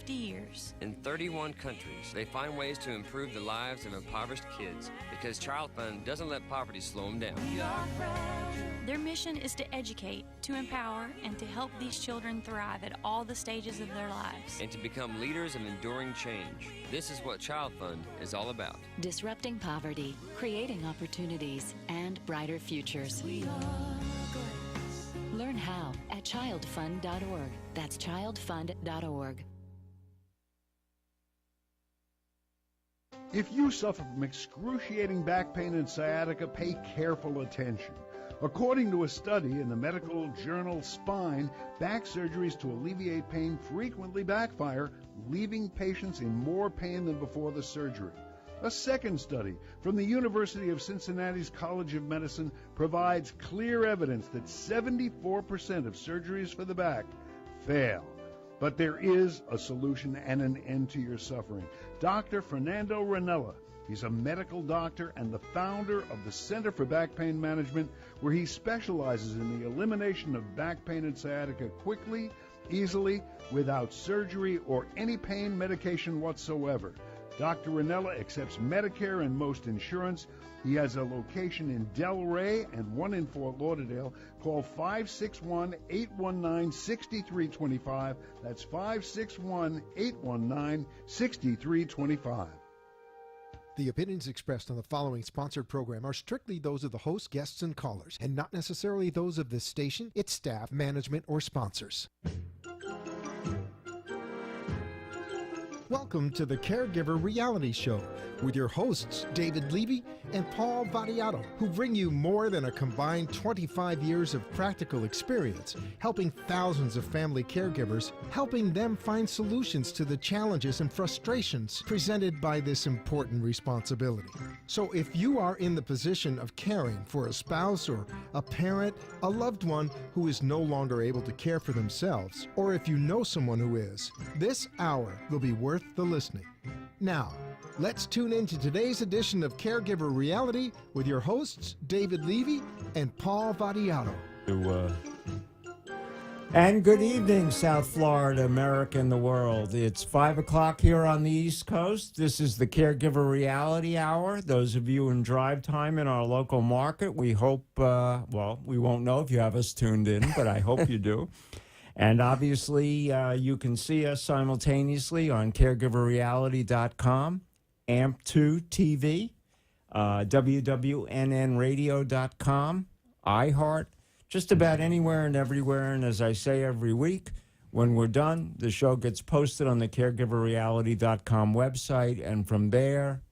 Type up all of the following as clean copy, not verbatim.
50 years. In 31 countries, they find ways to improve the lives of impoverished kids because Child Fund doesn't let poverty slow them down. Their mission is to educate, to empower, and to help these children thrive at all the stages of their lives. And to become leaders of enduring change. This is what Child Fund is all about. Disrupting poverty, creating opportunities, and brighter futures. Learn how at childfund.org. That's childfund.org. If you suffer from excruciating back pain and sciatica, pay careful attention. According to a study in the medical journal Spine, back surgeries to alleviate pain frequently backfire, leaving patients in more pain than before the surgery. A second study from the University of Cincinnati's College of Medicine provides clear evidence that 74% of surgeries for the back fail. But there is a solution and an end to your suffering. Dr. Fernando Ranella, he's a medical doctor and the founder of the Center for Back Pain Management, where he specializes in the elimination of back pain and sciatica quickly, easily, without surgery or any pain medication whatsoever. Dr. Ranella accepts Medicare and most insurance. He has a location in Delray and one in Fort Lauderdale. Call 561-819-6325. That's 561-819-6325. The opinions expressed on the following sponsored program are strictly those of the host, guests, and callers, and not necessarily those of this station, its staff, management, or sponsors. Welcome to the Caregiver Reality Show with your hosts, David Levy and Paul Vadiato, who bring you more than a combined 25 years of practical experience, helping thousands of family caregivers, helping them find solutions to the challenges and frustrations presented by this important responsibility. So if you are in the position of caring for a spouse or a parent, a loved one who is no longer able to care for themselves, or if you know someone who is, this hour will be worth the listening. Now, let's tune in to today's edition of Caregiver Reality with your hosts, David Levy and Paul Vadiato. And good evening, South Florida, America, and the world. It's 5 o'clock here on the East Coast. This is the Caregiver Reality Hour. Those of you in drive time in our local market, we hope, well, we won't know if you have us tuned in, but I hope you do. And obviously, you can see us simultaneously on caregiverreality.com, AMP2 TV, wwnnradio.com, iHeart, just about anywhere and everywhere. And as I say every week, when we're done, the show gets posted on the caregiverreality.com website, and from there,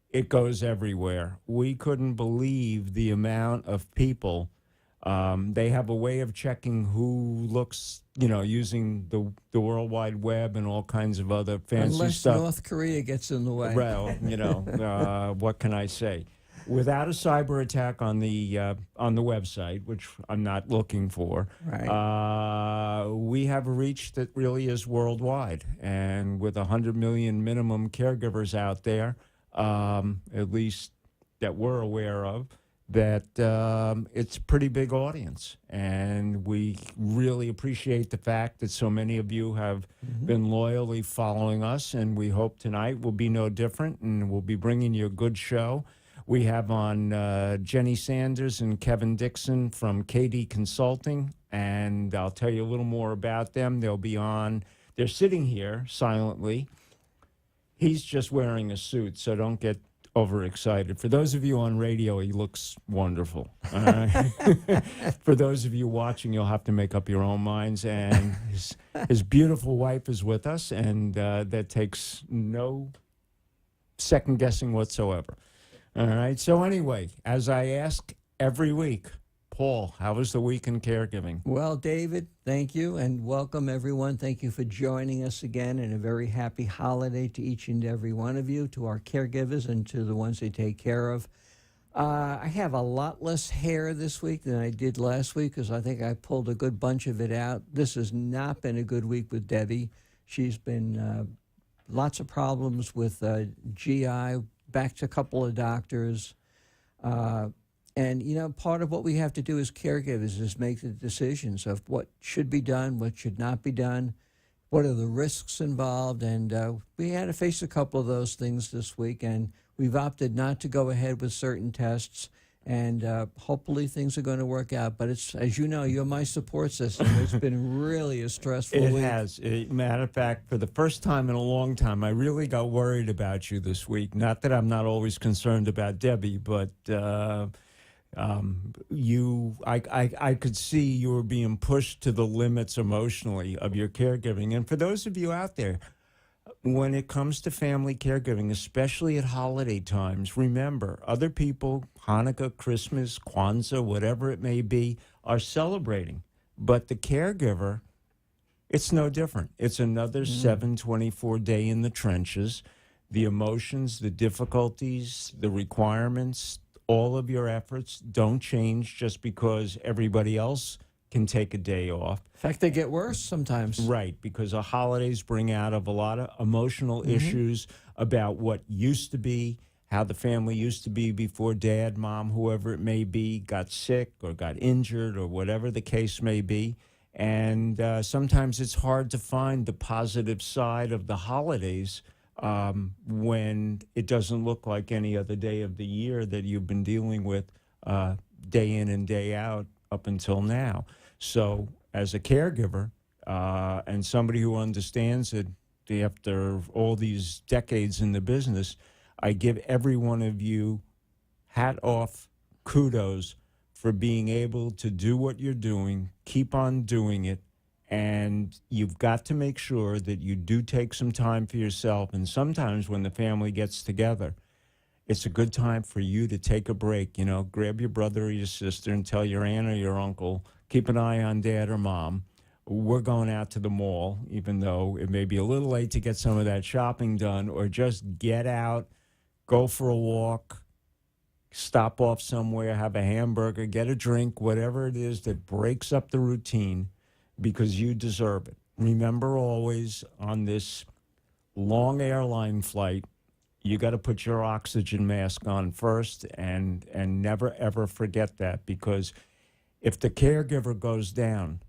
it goes everywhere. We couldn't believe the amount of people. They have a way of checking who looks, using the World Wide Web and all kinds of other fancy stuff. Unless North Korea gets in the way. Well, what can I say? Without a cyber attack on the website, which I'm not looking for, right. We have a reach that really is worldwide. And with 100 million minimum caregivers out there, at least that we're aware of, that it's a pretty big audience. And we really appreciate the fact that so many of you have been loyally following us, and we hope tonight will be no different, and we'll be bringing you a good show. We have on Jenny Sanders and Kevin Dixon from KD Consulting, and I'll tell you a little more about them. They'll be on. They're sitting here silently. He's just wearing a suit, so don't get overexcited. For those of you on radio, he looks wonderful. For those of you watching, you'll have to make up your own minds. And his beautiful wife is with us, and that takes no second guessing whatsoever. All right. So anyway, as I ask every week, Paul, how was the week in caregiving? Well, David, thank you, and welcome, everyone. Thank you for joining us again, and a very happy holiday to each and every one of you, to our caregivers and to the ones they take care of. I have a lot less hair this week than I did last week because I think I pulled a good bunch of it out. This has not been a good week with Debbie. She's been lots of problems with GI, back to a couple of doctors. And, part of what we have to do as caregivers is make the decisions of what should be done, what should not be done. what are the risks involved, and we had to face a couple of those things this week, and we've opted not to go ahead with certain tests, and hopefully things are going to work out. But it's, as you know, you're my support system. It's been really a stressful It week. has. Matter of fact, for the first time in a long time, I really got worried about you this week. Not that I'm not always concerned about Debbie, but I could see you were being pushed to the limits emotionally of your caregiving. And for those of you out there, when it comes to family caregiving, especially at holiday times, remember, other people, Hanukkah, Christmas, Kwanzaa, whatever it may be, are celebrating. But the caregiver, it's no different. It's another 724 day in the trenches. The emotions, the difficulties, the requirements, all of your efforts don't change just because everybody else can take a day off. In fact, they get worse sometimes. Right, because the holidays bring out of a lot of emotional issues about what used to be, how the family used to be before dad, mom, whoever it may be, got sick or got injured or whatever the case may be. And sometimes it's hard to find the positive side of the holidays when it doesn't look like any other day of the year that you've been dealing with day in and day out up until now. So as a caregiver and somebody who understands it after all these decades in the business, I give every one of you hat off, kudos for being able to do what you're doing, keep on doing it, and you've got to make sure that you do take some time for yourself. And sometimes when the family gets together, it's a good time for you to take a break. You know, grab your brother or your sister and tell your aunt or your uncle, keep an eye on dad or mom. We're going out to the mall, even though it may be a little late to get some of that shopping done, or just get out, go for a walk, stop off somewhere, have a hamburger, get a drink, whatever it is that breaks up the routine, because you deserve it. Remember always on this long airline flight, you got to put your oxygen mask on first, and never, ever forget that, because if the caregiver goes down,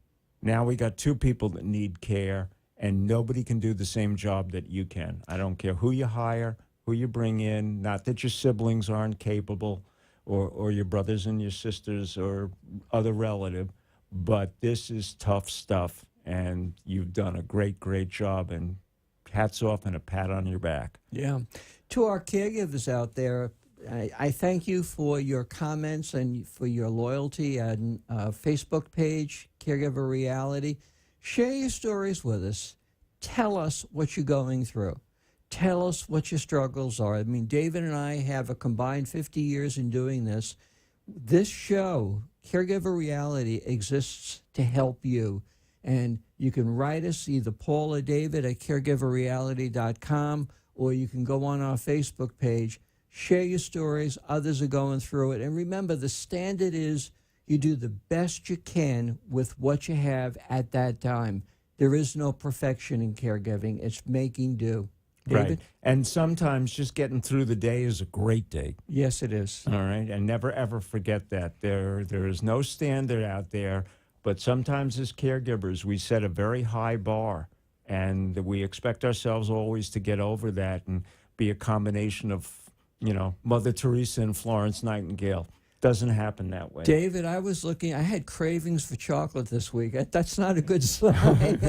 now we got two people that need care, and nobody can do the same job that you can. I don't care who you hire, who you bring in, not that your siblings aren't capable or your brothers and your sisters or other relative, but this is tough stuff, and you've done a great, great job, and hats off and a pat on your back. Yeah. To our caregivers out there, I thank you for your comments and for your loyalty and Facebook page, Caregiver Reality. Share your stories with us. Tell us what you're going through. Tell us what your struggles are. I mean, David and I have a combined 50 years in doing this. This show, Caregiver Reality, exists to help you. And you can write us, either Paul or David, at caregiverreality.com, or you can go on our Facebook page, share your stories. Others are going through it. And remember, the standard is you do the best you can with what you have at that time. There is no perfection in caregiving. It's making do. David? Right. And sometimes just getting through the day is a great day. Yes, it is. All right. And never, ever forget that. There is no standard out there, but sometimes as caregivers, we set a very high bar, and we expect ourselves always to get over that and be a combination of, you know, Mother Teresa and Florence Nightingale. Doesn't happen that way. David, I was looking, I had cravings for chocolate this week. That's not a good sign.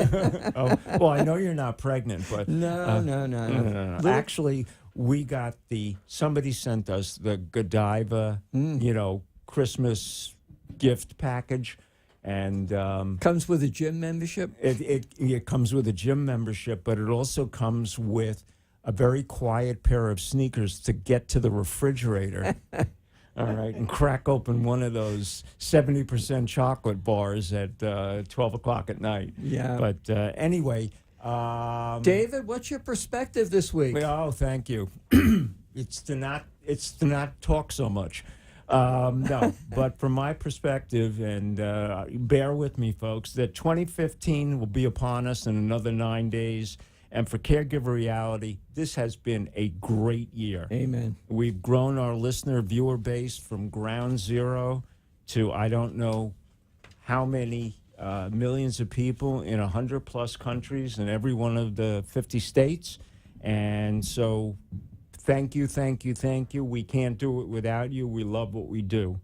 Oh, well, I know you're not pregnant, but... No. Actually, we got somebody sent us the Godiva, Christmas gift package. And comes with a gym membership? It comes with a gym membership, but it also comes with a very quiet pair of sneakers to get to the refrigerator. All right, and crack open one of those 70% chocolate bars at 12 o'clock at night. Yeah. But anyway. David, what's your perspective this week? Oh, thank you. It's to not talk so much. No, but from my perspective, and bear with me, folks, that 2015 will be upon us in another 9 days. And for Caregiver Reality, this has been a great year. Amen. We've grown our viewer base from ground zero to I don't know how many millions of people in 100-plus countries in every one of the 50 states. And so thank you, thank you, thank you. We can't do it without you. We love what we do.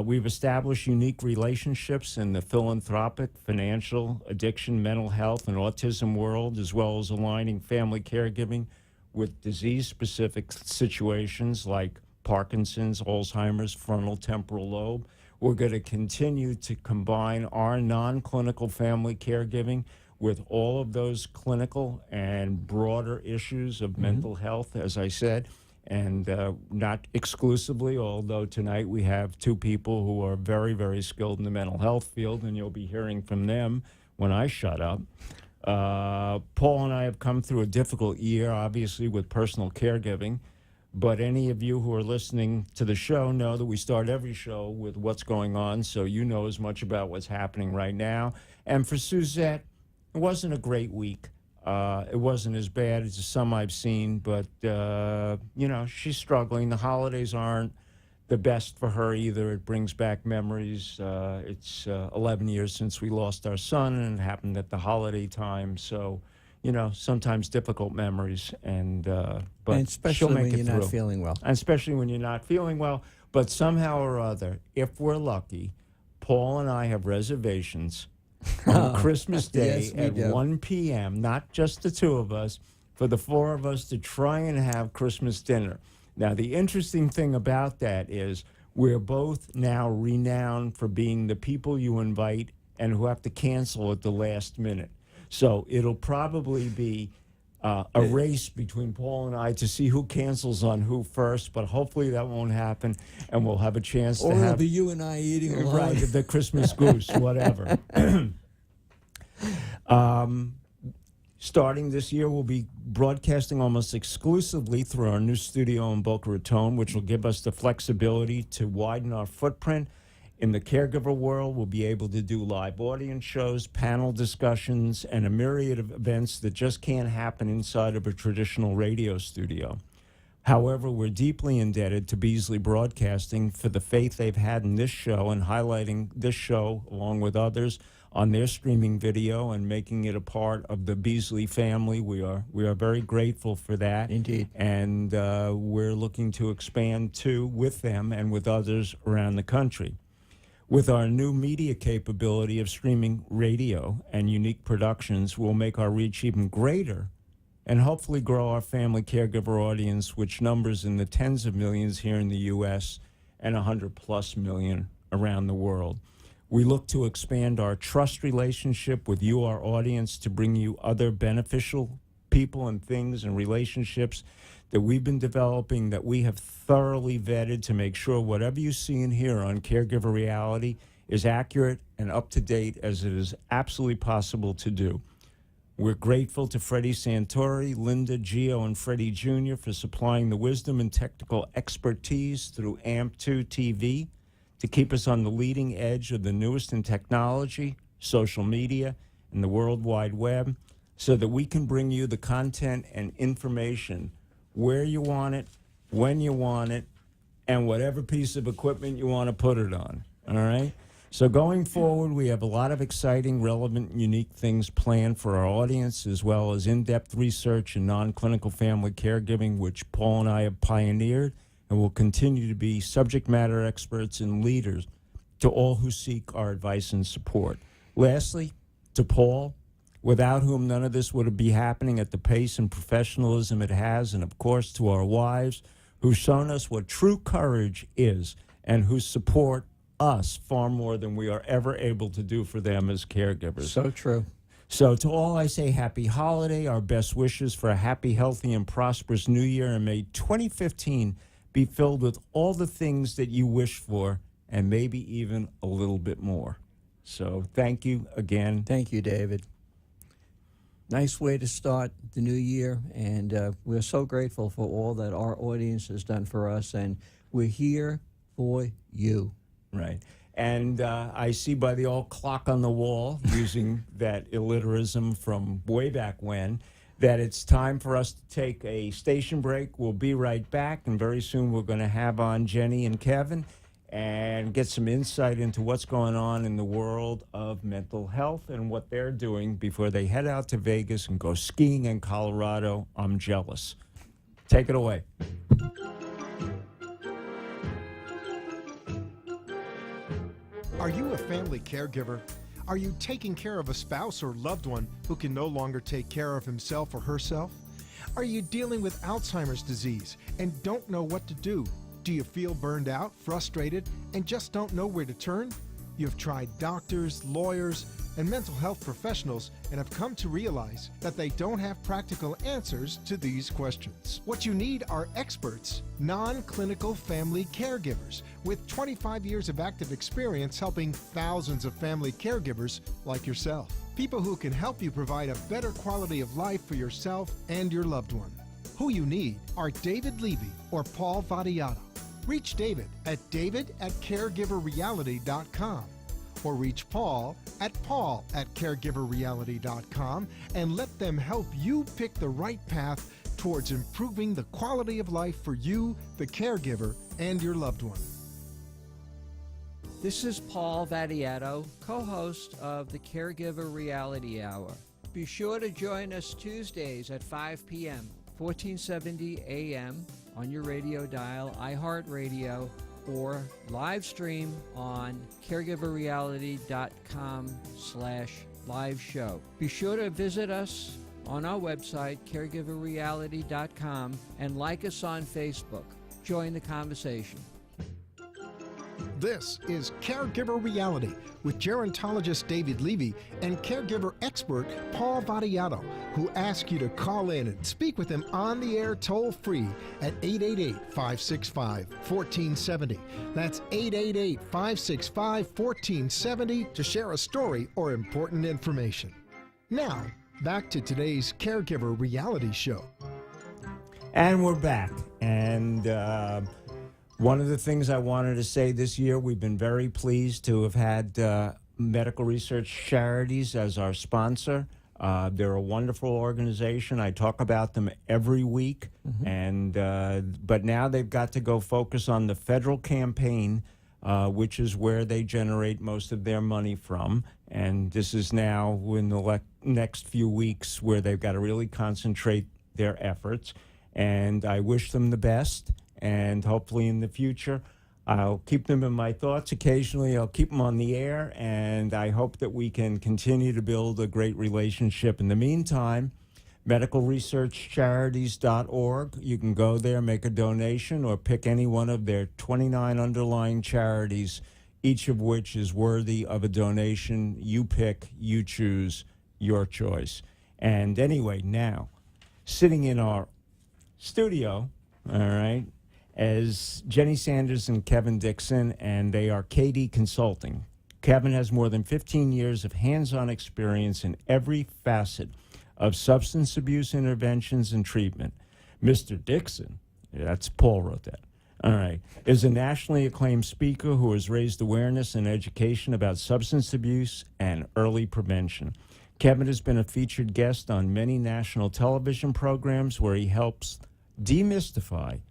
We've established unique relationships in the philanthropic, financial, addiction, mental health, and autism world, as well as aligning family caregiving with disease-specific situations like Parkinson's, Alzheimer's, frontal temporal lobe. We're going to continue to combine our non-clinical family caregiving with all of those clinical and broader issues of mental health, as I said, and not exclusively, although tonight we have two people who are very, very skilled in the mental health field, and you'll be hearing from them when I shut up. Paul and I have come through a difficult year, obviously, with personal caregiving. But any of you who are listening to the show know that we start every show with what's going on, so you know as much about what's happening right now. And for Suzette, it wasn't a great week. It wasn't as bad as some I've seen, but, she's struggling. The holidays aren't the best for her either. It brings back memories. It's 11 years since we lost our son, and it happened at the holiday time, so... sometimes difficult memories, but and especially she'll make when it you're through. not feeling well. And especially when you're not feeling well. But somehow or other, if we're lucky, Paul and I have reservations on Christmas Day Yes, we at do. 1 p.m., not just the two of us, for the four of us to try and have Christmas dinner. Now, the interesting thing about that is we're both now renowned for being the people you invite and who have to cancel at the last minute. So it'll probably be a race between Paul and I to see who cancels on who first, but hopefully that won't happen, and we'll have a chance Or to it'll have... be you and I eating alone. Right, the Christmas goose, whatever. Starting this year, we'll be broadcasting almost exclusively through our new studio in Boca Raton, which will give us the flexibility to widen our footprint. In the caregiver world, we'll be able to do live audience shows, panel discussions, and a myriad of events that just can't happen inside of a traditional radio studio. However, we're deeply indebted to Beasley Broadcasting for the faith they've had in this show and highlighting this show, along with others, on their streaming video and making it a part of the Beasley family. We are very grateful for that. Indeed. And we're looking to expand, too, with them and with others around the country. With our new media capability of streaming radio and unique productions, we'll make our reach even greater and hopefully grow our family caregiver audience, which numbers in the tens of millions here in the U.S. and 100+ million around the world. We look to expand our trust relationship with you, our audience, to bring you other beneficial people and things and relationships that we've been developing, that we have thoroughly vetted to make sure whatever you see and hear on Caregiver Reality is accurate and up to date as it is absolutely possible to do. We're grateful to Freddie Santori, Linda, Gio, and Freddie Jr. for supplying the wisdom and technical expertise through AMP2 TV to keep us on the leading edge of the newest in technology, social media, and the World Wide Web, so that we can bring you the content and information where you want it, when you want it, and whatever piece of equipment you want to put it on, all right? So going forward, we have a lot of exciting, relevant, and unique things planned for our audience, as well as in-depth research in non-clinical family caregiving, which Paul and I have pioneered, and will continue to be subject matter experts and leaders to all who seek our advice and support. Lastly, to Paul, without whom none of this would be happening at the pace and professionalism it has, and of course to our wives, who've shown us what true courage is and who support us far more than we are ever able to do for them as caregivers. So true. So to all I say happy holiday, our best wishes for a happy, healthy, and prosperous new year, and may 2015 be filled with all the things that you wish for, and maybe even a little bit more. So thank you again. Thank you, David. Nice way to start the new year, and we're so grateful for all that our audience has done for us, and we're here for you. Right. And I see by the old clock on the wall, using that illiterism from way back when, that it's time for us to take a station break. We'll be right back, and very soon we're going to have on Jenny and Kevin. and get some insight into what's going on in the world of mental health and what they're doing before they head out to Vegas and go skiing in Colorado. I'm jealous. Take it away. Are you a family caregiver? Are you taking care of a spouse or loved one who can no longer take care of himself or herself? Are you dealing with Alzheimer's disease and don't know what to do? Do you feel burned out, frustrated, and just don't know where to turn? You've tried doctors, lawyers, and mental health professionals and have come to realize that they don't have practical answers to these questions. What you need are experts, non-clinical family caregivers with 25 years of active experience helping thousands of family caregivers like yourself. People who can help you provide a better quality of life for yourself and your loved one. Who you need are David Levy or Paul Vadiato. Reach David at david@caregiverreality.com or reach Paul at caregiverreality.com and let them help you pick the right path towards improving the quality of life for you, the caregiver, and your loved one. This is Paul Vadiato, co-host of the Caregiver Reality Hour. Be sure to join us Tuesdays at 5 p.m., 1470 a.m. on your radio dial, iHeartRadio, or live stream on caregiverreality.com/live show. Be sure to visit us on our website, caregiverreality.com, and like us on Facebook. Join the conversation. This is Caregiver Reality with gerontologist David Levy and caregiver expert Paul Vadiato, who ask you to call in and speak with him on the air toll-free at 888-565-1470. That's 888-565-1470 to share a story or important information. Now, back to today's Caregiver Reality Show. And we're back. And one of the things I wanted to say this year, we've been very pleased to have had Medical Research Charities as our sponsor. They're a wonderful organization. I talk about them every week, but now they've got to go focus on the federal campaign, which is where they generate most of their money from. And this is now in the next few weeks where they've got to really concentrate their efforts. And I wish them the best. And hopefully in the future, I'll keep them in my thoughts. Occasionally, I'll keep them on the air, and I hope that we can continue to build a great relationship. In the meantime, medicalresearchcharities.org. You can go there, make a donation, or pick any one of their 29 underlying charities, each of which is worthy of a donation. You pick, you choose, your choice. And anyway, now, sitting in our studio, all right, as Jenny Sanders and Kevin Dixon, and they are KD Consulting. Kevin has more than 15 years of hands-on experience in every facet of substance abuse interventions and treatment. Mr. Dixon, that's Paul wrote that, all right, is a nationally acclaimed speaker who has raised awareness and education about substance abuse and early prevention. Kevin has been a featured guest on many national television programs where he helps demystify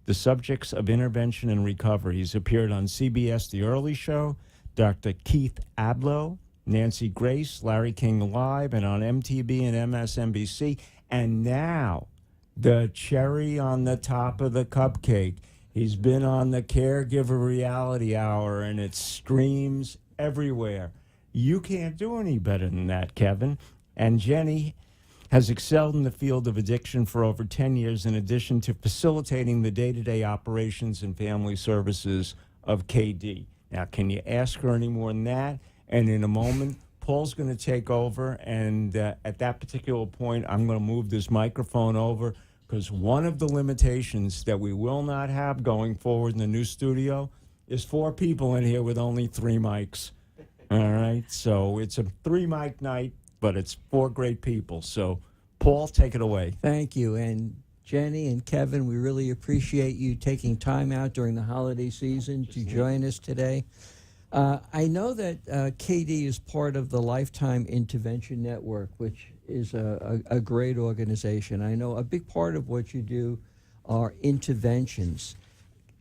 the subjects of intervention and recovery. He's appeared on CBS The Early Show, Dr. Keith Abloh, Nancy Grace, Larry King Live, and on MTV and MSNBC. And now, the cherry on the top of the cupcake, he's been on the Caregiver Reality Hour, and it streams everywhere. You can't do any better than that, Kevin. And Jenny has excelled in the field of addiction for over 10 years, in addition to facilitating the day-to-day operations and family services of KD. Now, can you ask her any more than that? And in a moment, Paul's going to take over, and at that particular point, I'm going to move this microphone over, because one of the limitations that we will not have going forward in the new studio is 4 people in here with only 3 mics. All right? So it's a 3-mic night, but it's 4 great people. So, Paul, take it away. Thank you. And Jenny and Kevin, we really appreciate you taking time out during the holiday season to join us today. I know that KD is part of the Lifetime Intervention Network, which is a great organization. I know a big part of what you do are interventions.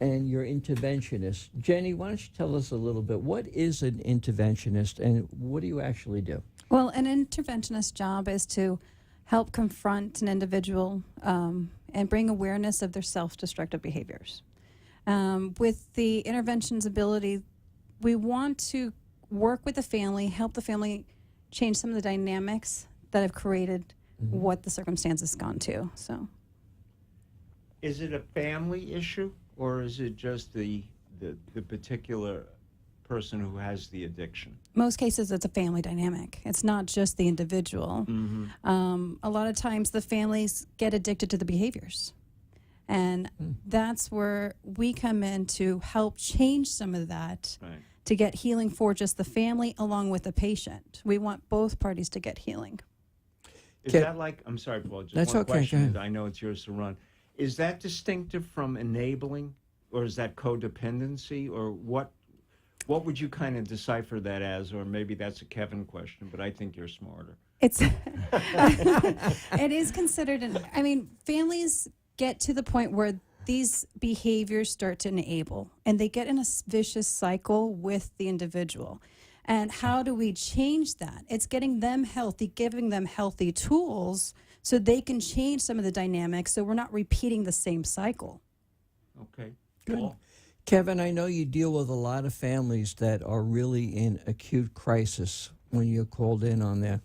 and you're interventionist. Jenny, why don't you tell us a little bit? What is an interventionist, and what do you actually do? Well, an interventionist job is to help confront an individual and bring awareness of their self-destructive behaviors. With the intervention's ability, we want to work with the family, help the family change some of the dynamics that have created what the circumstance has gone to. So, Is it a family issue, or is it just the particular person who has the addiction? most cases, it's a family dynamic. It's not just the individual. A lot of times, the families get addicted to the behaviors. And that's where we come in to help change some of that, Right. to get healing for just the family along with the patient. We want both parties to get healing. Is Okay. that like, I'm sorry, Paul, just That's one okay, go question. ahead. I know it's yours to run. Is that distinctive from enabling, or is that codependency, or what would you kind of decipher that as? Or maybe that's a Kevin question, but I think you're smarter. It's it is considered families get to the point where these behaviors start to enable, and they get in a vicious cycle with the individual. And how do we change that? It's getting them healthy, giving them healthy tools so they can change some of the dynamics so we're not repeating the same cycle. Okay. Good. Paul? Kevin, I know you deal with a lot of families that are really in acute crisis when you're called in on there.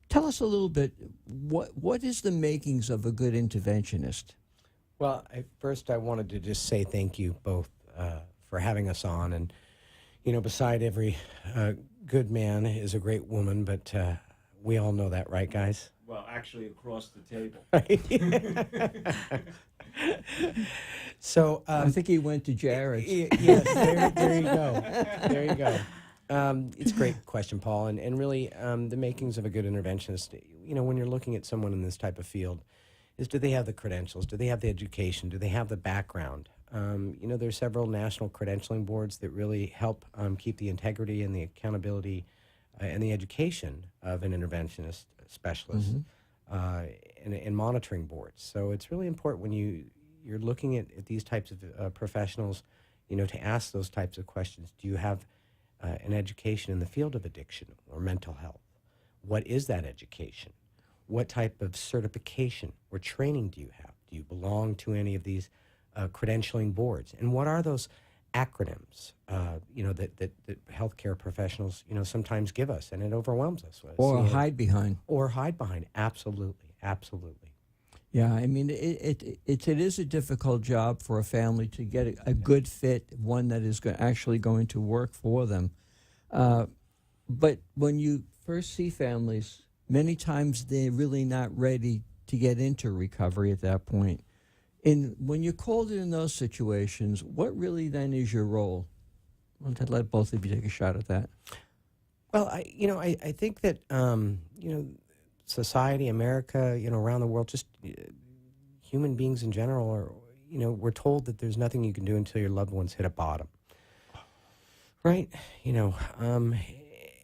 Tell us a little bit, what is the makings of a good interventionist? Well, first I wanted to just say thank you both for having us on. And, beside every good man is a great woman, but we all know that, right, guys? Well, actually, across the table. So I think he went to Jared's. Yes, there you go. There you go. It's a great question, Paul, and really the makings of a good interventionist. When you're looking at someone in this type of field, is do they have the credentials? Do they have the education? Do they have the background? There's several national credentialing boards that really help keep the integrity and the accountability and the education of an interventionist specialist and monitoring boards. So it's really important when you're looking at these types of professionals, to ask those types of questions. Do you have an education in the field of addiction or mental health? What is that education? What type of certification or training do you have? Do you belong to any of these credentialing boards? And what are those acronyms, that healthcare professionals, sometimes give us, and it overwhelms us. Or hide behind. Or hide behind, absolutely. Yeah, I mean, it is a difficult job for a family to get a good fit, one that is actually going to work for them. But when you first see families, many times they're really not ready to get into recovery at that point. And when you're called in those situations, what really then is your role? I want to let both of you take a shot at that. Well, I think that, society, America, around the world, just human beings in general are, we're told that there's nothing you can do until your loved ones hit a bottom. Right?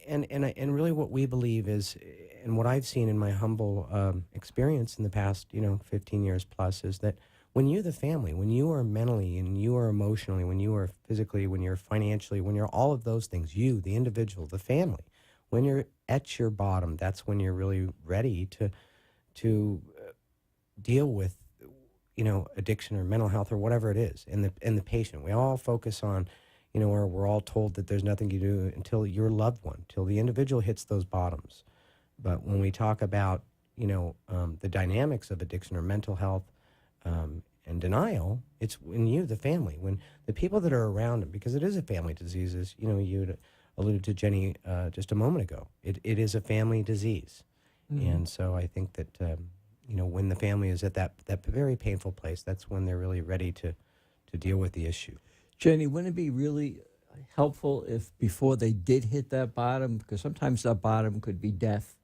And really what we believe is, and what I've seen in my humble experience in the past, 15 years plus, is that when you're the family, when you are mentally and you are emotionally, when you are physically, when you're financially, when you're all of those things, you, the individual, the family, when you're at your bottom, that's when you're really ready to deal with, addiction or mental health or whatever it is, and the patient. We all focus on, or we're all told that there's nothing you do until your loved one, till the individual hits those bottoms. But when we talk about, the dynamics of addiction or mental health and denial, it's when you, the family, when the people that are around it, because it is a family disease, as you alluded to, Jenny, just a moment ago. It is a family disease. And so I think that, when the family is at that very painful place, that's when they're really ready to deal with the issue. Jenny, wouldn't it be really helpful if before they did hit that bottom, because sometimes that bottom could be death,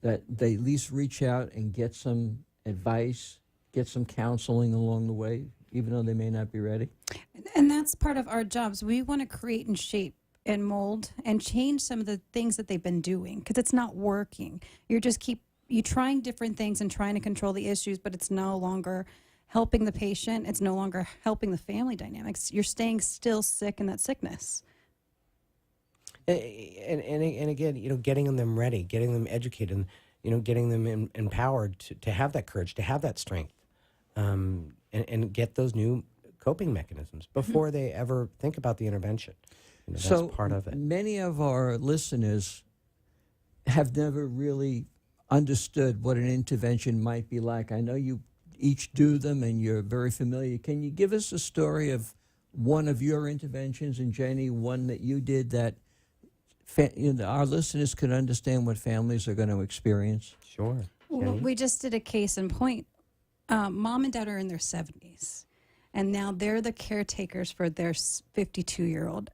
that they at least reach out and get some advice, get some counseling along the way, even though they may not be ready? And that's part of our jobs. We want to create and shape and mold and change some of the things that they've been doing, because it's not working. You're trying different things and trying to control the issues, but it's no longer helping the patient. It's no longer helping the family dynamics. You're staying still sick in that sickness. And again, getting them ready, getting them educated, and getting them empowered to have that courage, to have that strength, and get those new coping mechanisms before they ever think about the intervention. That's part of it. Many of our listeners have never really understood what an intervention might be like. I know you each do them, and you're very familiar. Can you give us a story of one of your interventions, and Jenny, one that you did that our listeners could understand what families are going to experience? Sure. Well, we just did a case in point. Mom and dad are in their 70s, and now they're the caretakers for their 52-year-old.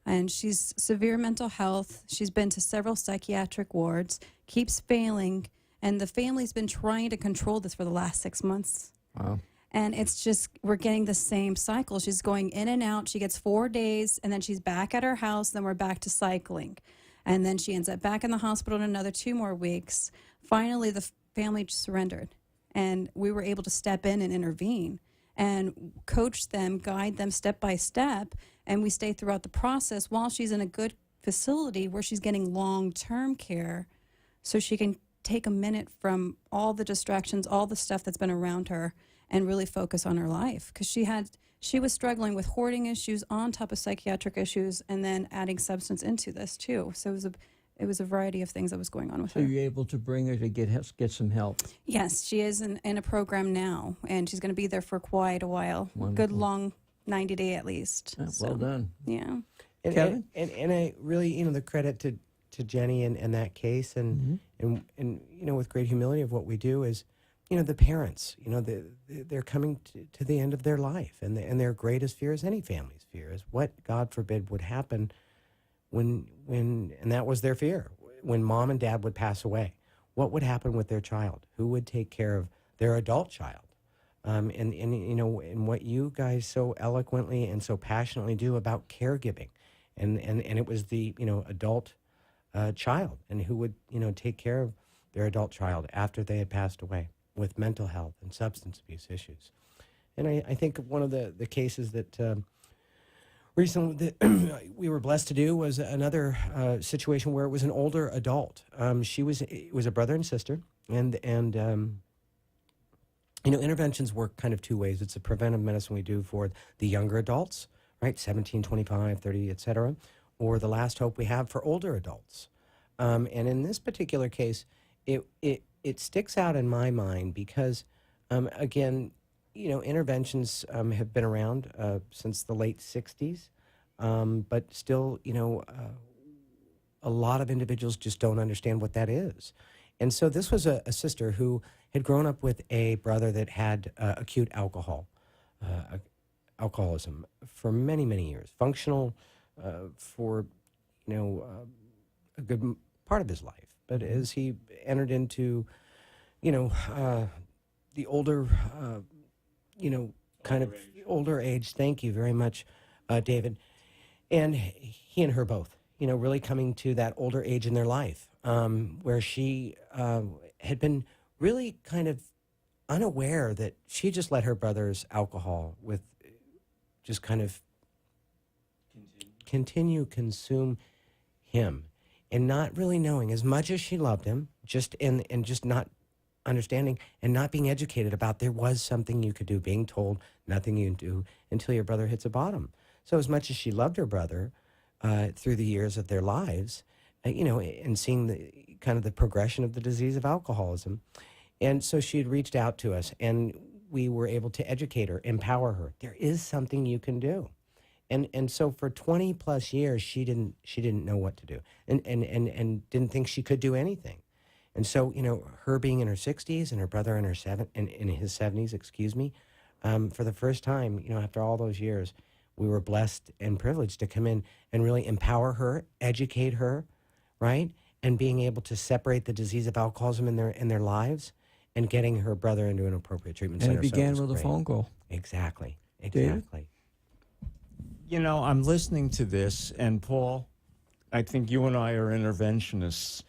And she's severe mental health. She's been to several psychiatric wards, keeps failing, and the family's been trying to control this for the last 6 months. Wow. And it's just, we're getting the same cycle. She's going in and out. She gets 4 days, and then she's back at her house. Then we're back to cycling. And then she ends up back in the hospital in another 2 more weeks. Finally, the family surrendered, and we were able to step in and intervene and coach them, guide them step by step. And we stay throughout the process while she's in a good facility where she's getting long-term care, so she can take a minute from all the distractions, all the stuff that's been around her, and really focus on her life. Because she was struggling with hoarding issues on top of psychiatric issues, and then adding substance into this too. So it was a variety of things that was going on with her. So you're able to bring her to get some help? Yes, she is in a program now, and she's going to be there for quite a while. Wonderful. Good long 90-day at least. Yeah, well done. Yeah. And, Kevin? And I really, the credit to Jenny and that case, and with great humility of what we do is, the parents, they're coming to the end of their life, and their greatest fear, is any family's fear, is what, God forbid, would happen when and that was their fear, when mom and dad would pass away. What would happen with their child? Who would take care of their adult child? And what you guys so eloquently and so passionately do about caregiving, and it was the adult child, and who would take care of their adult child after they had passed away with mental health and substance abuse issues. And I think one of the cases that recently that we were blessed to do was another situation where it was an older adult. It was a brother and sister, and interventions work kind of two ways. It's a preventive medicine we do for the younger adults, right, 17, 25, 30, et cetera, or the last hope we have for older adults. And in this particular case, it sticks out in my mind because, again, interventions have been around since the late 60s, but still, a lot of individuals just don't understand what that is. And so this was a sister who had grown up with a brother that had acute alcoholism for many, many years, functional for, a good part of his life. But as he entered into, the older, kind of older age, thank you very much, David, and he and her both, really coming to that older age in their life, where she had been really kind of unaware that she just let her brother's alcohol with just kind of continue consume him, and not really knowing, as much as she loved him, just not understanding and not being educated about there was something you could do, being told nothing you can do until your brother hits a bottom. So as much as she loved her brother through the years of their lives, and seeing the kind of the progression of the disease of alcoholism, and so she had reached out to us, and we were able to educate her, empower her. There is something you can do. And so for 20 plus years, she didn't know what to do, and didn't think she could do anything. And so, her being in her 60s and her brother in his 70s, excuse me, for the first time, after all those years, we were blessed and privileged to come in and really empower her, educate her, right? And being able to separate the disease of alcoholism in their lives, and getting her brother into an appropriate treatment center. And it began so with a phone call. Exactly. David? I'm listening to this, and Paul, I think you and I are interventionists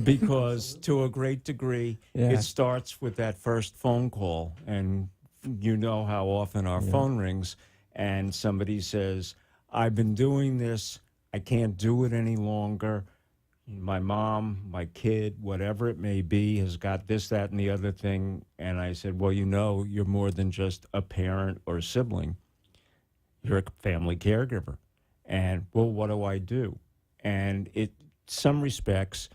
because to a great degree, Yeah. it starts with that first phone call and, you know how often our phone rings and somebody says, I've been doing this, I can't do it any longer. My mom, my kid, whatever it may be, has got this, that, and the other thing. And I said, well, you're more than just a parent or a sibling. You're a family caregiver. And, well, what do I do? And some respects,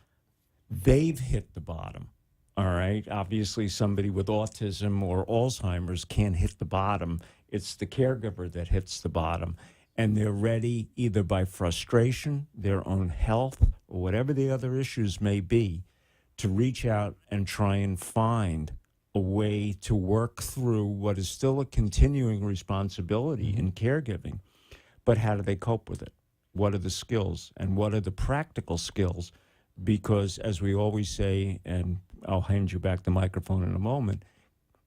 they've hit the bottom. All right. Obviously, somebody with autism or Alzheimer's can't hit the bottom. It's the caregiver that hits the bottom. And they're ready either by frustration, their own health, or whatever the other issues may be, to reach out and try and find a way to work through what is still a continuing responsibility in caregiving. But how do they cope with it? What are the skills? And what are the practical skills? Because as we always say, and I'll hand you back the microphone in a moment,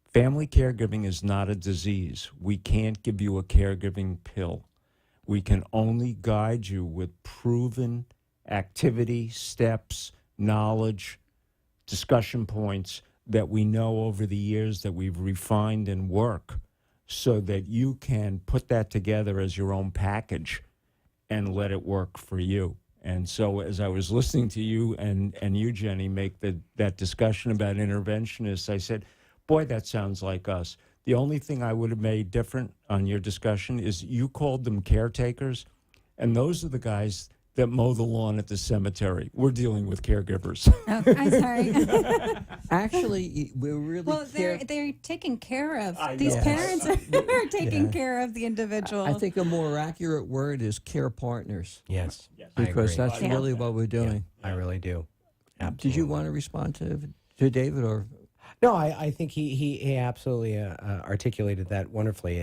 family caregiving is not a disease. We can't give you a caregiving pill. We can only guide you with proven activity, steps, knowledge, discussion points that we know over the years that we've refined and work so that you can put that together as your own package and let it work for you. And so as I was listening to you and you, Jenny, make that discussion about interventionists, I said, boy, that sounds like us. The only thing I would have made different on your discussion is you called them caretakers, and those are the guys that mow the lawn at the cemetery. We're dealing with caregivers. Oh, I'm sorry. Actually, we're really well, they're taking care of these know. parents are taking care of the individual. I think a more accurate word is care partners. Yes. Because I agree. that's really what we're doing. I really do. Absolutely. Did you want to respond to David or? No, I think he absolutely articulated that wonderfully.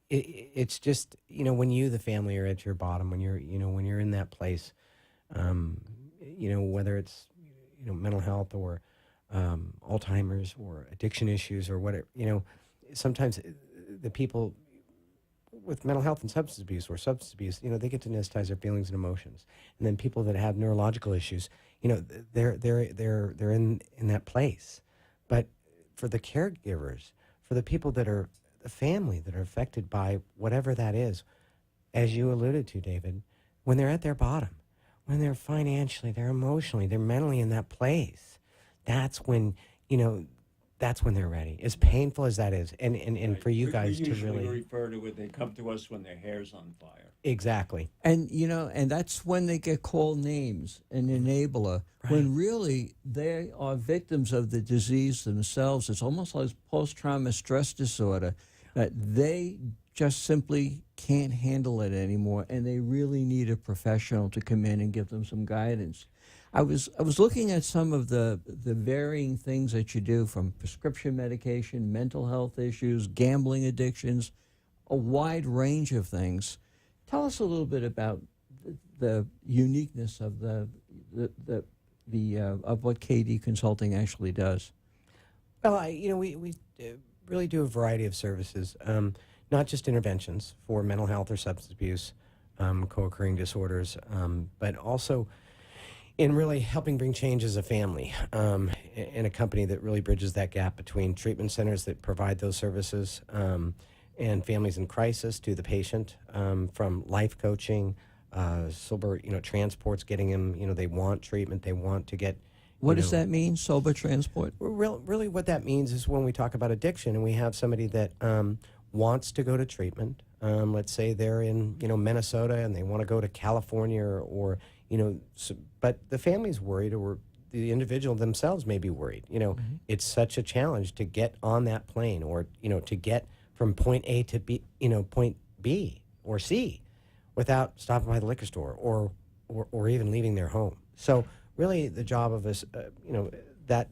It's just, when you, the family, are at your bottom, when you're in that place, whether it's, mental health or Alzheimer's or addiction issues or whatever, sometimes the people with mental health and substance abuse, they get to anesthetize their feelings and emotions. And then people that have neurological issues, they're in that place. But for the caregivers, for the people that are the family that are affected by whatever that is, as you alluded to, David, when they're at their bottom, when they're financially, they're emotionally, they're mentally in that place, that's when they're ready. As painful as that is, and for you guys we to really refer to it, they come to us when their hair's on fire. Exactly. And, and that's when they get called names, an enabler, when really they are victims of the disease themselves. It's almost like post-traumatic stress disorder, that they just simply can't handle it anymore, and they really need a professional to come in and give them some guidance. I was looking at some of the varying things that you do, from prescription medication, mental health issues, gambling addictions, a wide range of things. Tell us a little bit about the uniqueness of of what KD Consulting actually does. Well, we really do a variety of services, not just interventions for mental health or substance abuse, co-occurring disorders, but also in really helping bring change as a family, in a company that really bridges that gap between treatment centers that provide those services and families in crisis to the patient, from life coaching, sober, transports, getting them, they want treatment, they want to get. What does that mean, sober transport? Really what that means is when we talk about addiction and we have somebody that wants to go to treatment, let's say they're in, Minnesota and they want to go to California or but the family's worried, or the individual themselves may be worried. It's such a challenge to get on that plane, or, to get from point A to B, point B or C without stopping by the liquor store or even leaving their home. So really the job of us, that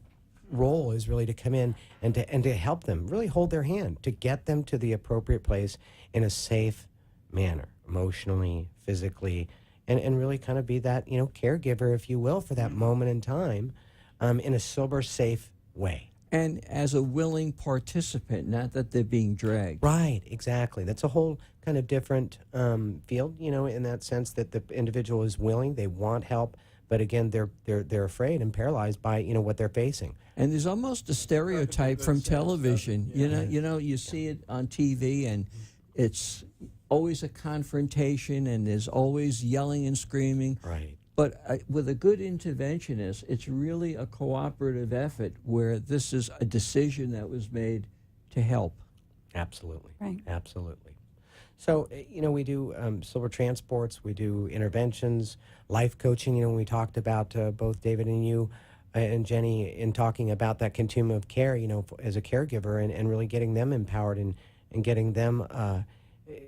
role is really to come in and to help them, really hold their hand, to get them to the appropriate place in a safe manner, emotionally, physically, and really kind of be that, caregiver, if you will, for that moment in time, in a sober, safe way. And as a willing participant, not that they're being dragged. Right, exactly. That's a whole kind of different field, in that sense that the individual is willing, they want help, but again, they're afraid and paralyzed by what they're facing. And there's almost a stereotype from television. You see it on TV, and it's always a confrontation, and there's always yelling and screaming. Right. But with a good interventionist, it's really a cooperative effort where this is a decision that was made to help. Absolutely. Right. Absolutely. So, we do silver transports, we do interventions, life coaching. We talked about both David and you and Jenny in talking about that continuum of care, as a caregiver, and really getting them empowered and getting them.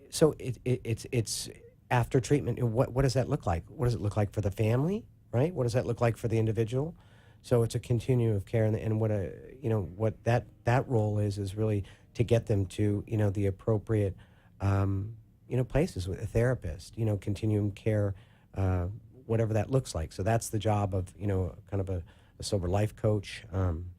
So it's after treatment. What does that look like? What does it look like for the family, right? What does that look like for the individual? So it's a continuum of care, and what that role is really to get them to the appropriate places with a therapist, continuum care, whatever that looks like. So that's the job of kind of a sober life coach.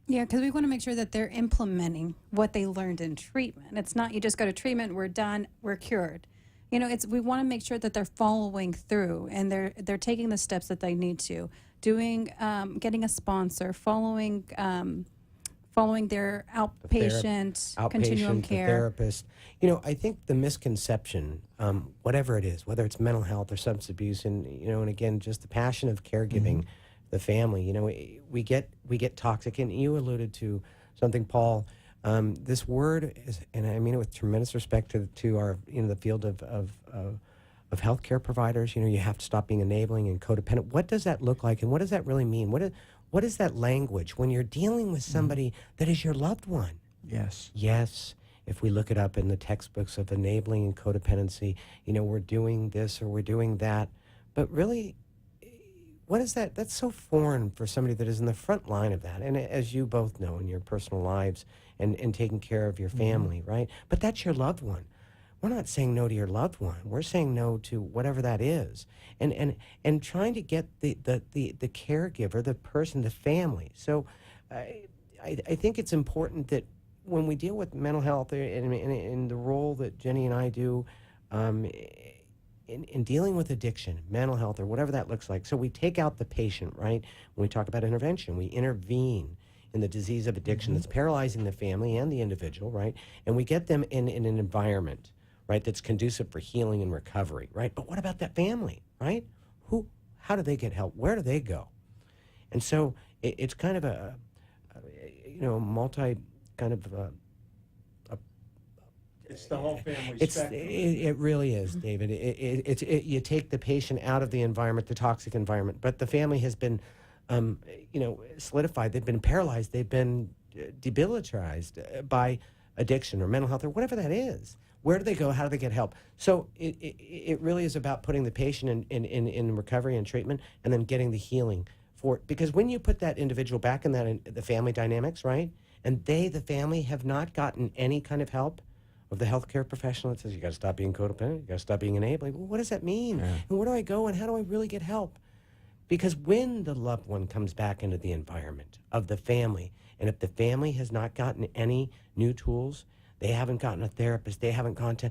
Yeah, because we want to make sure that they're implementing what they learned in treatment. It's not you just go to treatment, we're done, we're cured. We want to make sure that they're following through and they're taking the steps that they need to, doing, getting a sponsor, following their outpatient continuum care. The therapist. I think the misconception, whatever it is, whether it's mental health or substance abuse, and again, just the passion of caregiving, the family. We get toxic, and you alluded to something, Paul. This word is, and I mean it with tremendous respect to our the field of healthcare providers. You have to stop being enabling and codependent. What does that look like, and what does that really mean? What is that language when you're dealing with somebody that is your loved one? Yes. Yes. If we look it up in the textbooks of enabling and codependency, we're doing this or we're doing that. But really, what is that? That's so foreign for somebody that is in the front line of that. And as you both know in your personal lives and taking care of your family, right? But that's your loved one. We're not saying no to your loved one. We're saying no to whatever that is. And trying to get the caregiver, the person, the family. So I think it's important that when we deal with mental health in the role that Jenny and I do in dealing with addiction, mental health, or whatever that looks like, so we take out the patient, right? When we talk about intervention, we intervene in the disease of addiction that's paralyzing the family and the individual, right? And we get them in an environment, right, that's conducive for healing and recovery, right? But what about that family, right? How do they get help? Where do they go? And so it's kind of a multi kind of It's the whole family spectrum. It really is, David. You take the patient out of the environment, the toxic environment, but the family has been, solidified. They've been paralyzed. They've been debilitarized by addiction or mental health or whatever that is. Where do they go? How do they get help? So it really is about putting the patient in recovery and treatment, and then getting the healing for. Because when you put that individual back in the family dynamics, right, and the family have not gotten any kind of help of the healthcare professional that says you got to stop being codependent, you got to stop being enabling. Well, what does that mean? Yeah. And where do I go? And how do I really get help? Because when the loved one comes back into the environment of the family, and if the family has not gotten any new tools, they haven't gotten a therapist, they haven't gone to,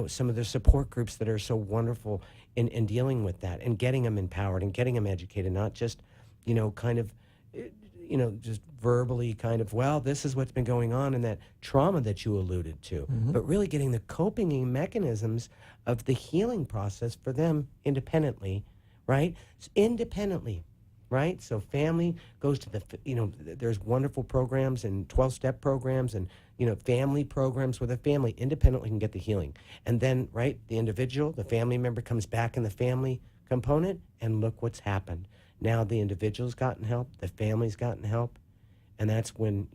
some of the support groups that are so wonderful in dealing with that and getting them empowered and getting them educated, not just, just verbally kind of, well, this is what's been going on and that trauma that you alluded to, but really getting the coping mechanisms of the healing process for them independently, right? Independently, right? So family goes to there's wonderful programs and 12-step programs and, family programs where the family independently can get the healing. And then, right, the individual, the family member comes back in the family component, and look what's happened. Now the individual's gotten help, the family's gotten help, and that's when,